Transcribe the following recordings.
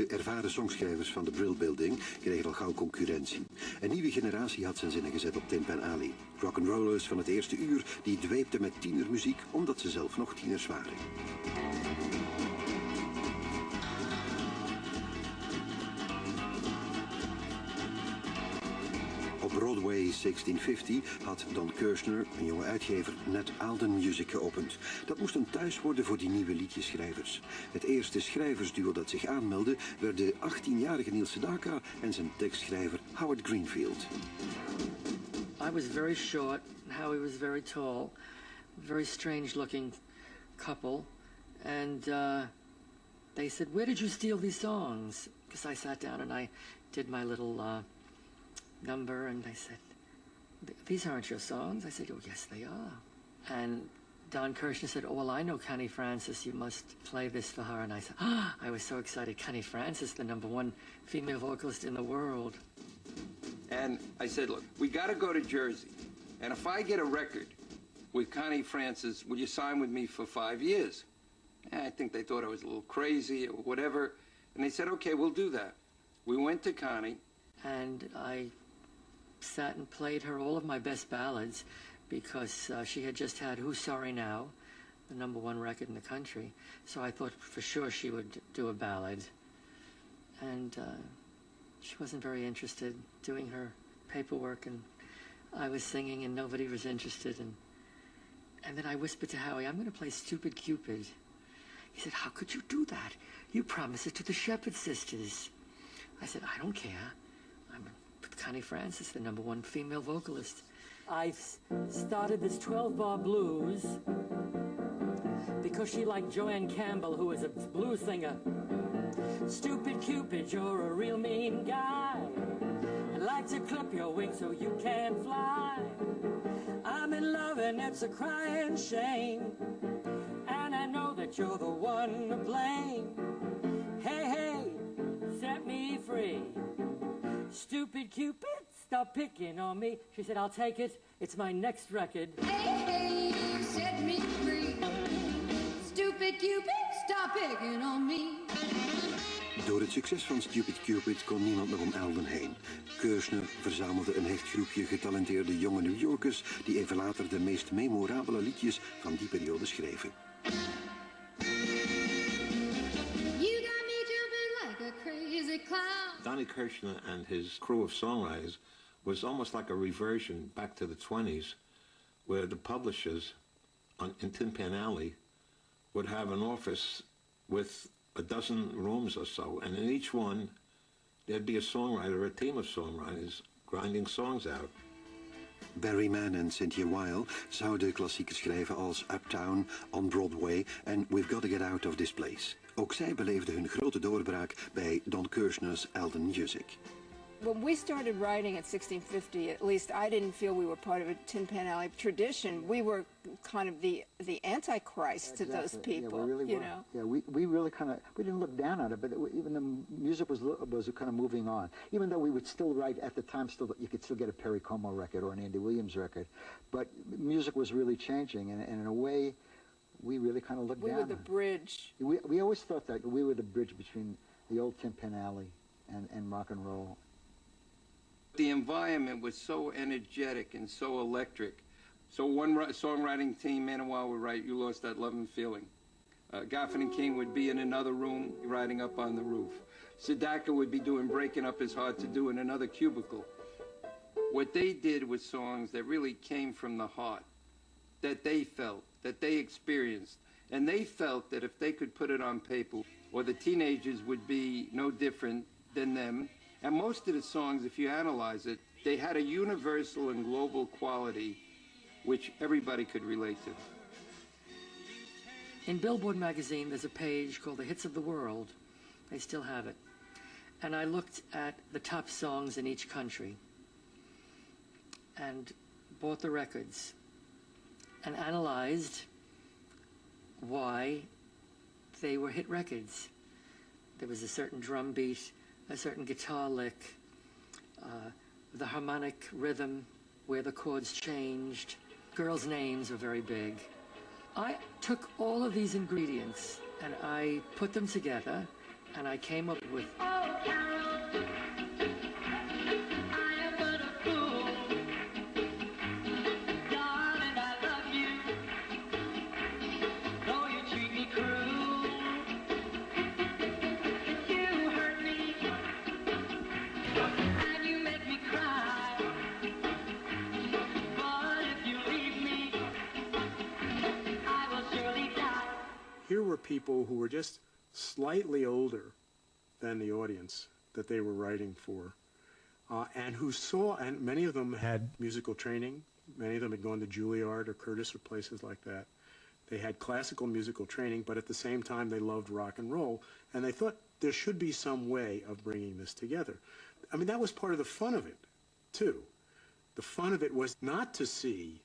De ervaren songschrijvers van de Brill Building kregen al gauw concurrentie. Een nieuwe generatie had zijn zinnen gezet op Tin Pan Alley. Rock'n'rollers van het eerste uur die dweepten met tienermuziek omdat ze zelf nog tieners waren. Op Broadway 1650 had Don Kirshner, een jonge uitgever, net Alden Music geopend. Dat moest een thuis worden voor die nieuwe liedjeschrijvers. Het eerste schrijversduo dat zich aanmeldde werd de 18-jarige Neil Sedaka en zijn tekstschrijver Howard Greenfield. I was very short, Howie was very tall, very strange looking couple, and they said, "Where did you steal these songs?" Because I sat down and I did my little number, and they said, "These aren't your songs." I said, "Oh, yes, they are." And Don Kirshner said, "Oh, well, I know Connie Francis. You must play this for her." And I said, I was so excited. Connie Francis, the #1 female vocalist in the world. And I said, "Look, we got to go to Jersey. And if I get a record with Connie Francis, will you sign with me for 5 years?" And I think they thought I was a little crazy or whatever. And they said, "Okay, we'll do that." We went to Connie. And I sat and played her all of my best ballads because she had just had Who's Sorry Now, the #1 record in the country. So I thought for sure she would do a ballad. And she wasn't very interested doing her paperwork, and I was singing and nobody was interested. And then I whispered to Howie, "I'm going to play Stupid Cupid." He said, "How could you do that? You promised it to the Shepherd Sisters." I said, "I don't care. I'm with Connie Francis, the #1 female vocalist." I started this 12-bar blues because she liked Joanne Campbell, who was a blues singer. "Stupid Cupid, you're a real mean guy. I'd like to clip your wings so you can't fly. I'm in love and it's a crying shame. And I know that you're the one to blame. Hey, hey, set me free. Stupid Cupid, stop picking on me." She said, "I'll take it. It's my next record." Hey, hey, set me free. Stupid Cupid, stop picking on me. Door het succes van Stupid Cupid kon niemand meer om Alden heen. Kirshner verzamelde een hecht groepje getalenteerde jonge New Yorkers die even later de meest memorabele liedjes van die periode schreven. Donnie Kirshner and his crew of songwriters was almost like a reversion back to the 20s, where the publishers in Tin Pan Alley would have an office with a dozen rooms or so, and in each one there'd be a songwriter, a team of songwriters, grinding songs out. Barry Mann en Cynthia Weil zouden klassiekers schrijven als Uptown, On Broadway en We've Got to Get Out of This Place. Ook zij beleefden hun grote doorbraak bij Don Kirshner's Alden Music. When we started writing at 1650, at least I didn't feel we were part of a Tin Pan Alley tradition. We were kind of the antichrist to those people. Yeah, we really were. Know? Yeah, we really we didn't look down on it, but even the music was kind of moving on. Even though we would still write at the time, you could still get a Perry Como record or an Andy Williams record, but music was really changing, and in a way, we really kind of looked down. We were the bridge. We always thought that we were the bridge between the old Tin Pan Alley and rock and roll. The environment was so energetic and so electric. So one songwriting team, Manuel, would write "You Lost That Love and Feeling." Goffin and King would be in another room writing up on the roof. Sedaka would be doing Breaking Up Is Hard to Do in another cubicle. What they did was songs that really came from the heart, that they felt, that they experienced. And they felt that if they could put it on paper, or the teenagers would be no different than them. And most of the songs, if you analyze it, they had a universal and global quality which everybody could relate to. In Billboard magazine, there's a page called The Hits of the World. They still have it. And I looked at the top songs in each country and bought the records and analyzed why they were hit records. There was a certain drum beat, a certain guitar lick, the harmonic rhythm where the chords changed. Girls' names were very big. I took all of these ingredients and I put them together And I came up with, Oh, Carol, I am but a fool. Darling, I love you, though you treat me cruel. You hurt me, and you make me cry. But if you leave me, I will surely die. Here were people who were just slightly older than the audience that they were writing for, and who saw, and many of them had musical training. Many of them had gone to Juilliard or Curtis or places like that. They had classical musical training, but at the same time they loved rock and roll, and they thought there should be some way of bringing this together. I mean, that was part of the fun of it, too. The fun of it was not to see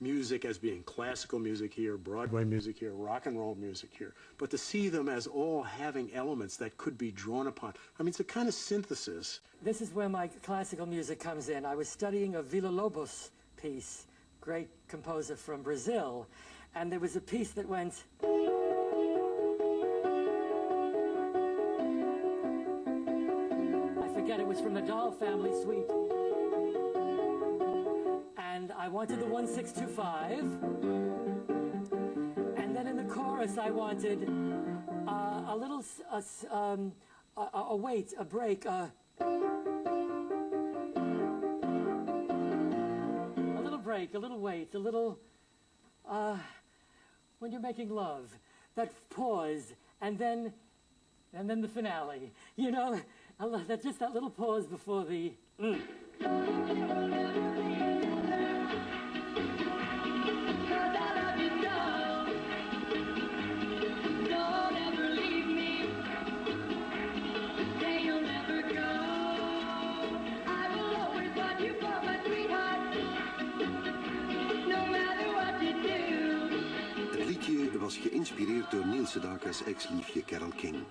music as being classical music here, Broadway music here, rock and roll music here, but to see them as all having elements that could be drawn upon. I mean, it's a kind of synthesis. this is where my classical music comes in. I was studying a Villa-Lobos piece, great composer from Brazil, and there was a piece that went, I forget, it was from the Doll Family Suite. And I wanted the 1-6-2-5, and then in the chorus I wanted a little, a wait, a break, a little break, a little wait, a little, when you're making love, that pause, and then the finale, you know, that just that little pause before the. Het liedje was geïnspireerd door Neil Sedaka's ex-liefje Carole King.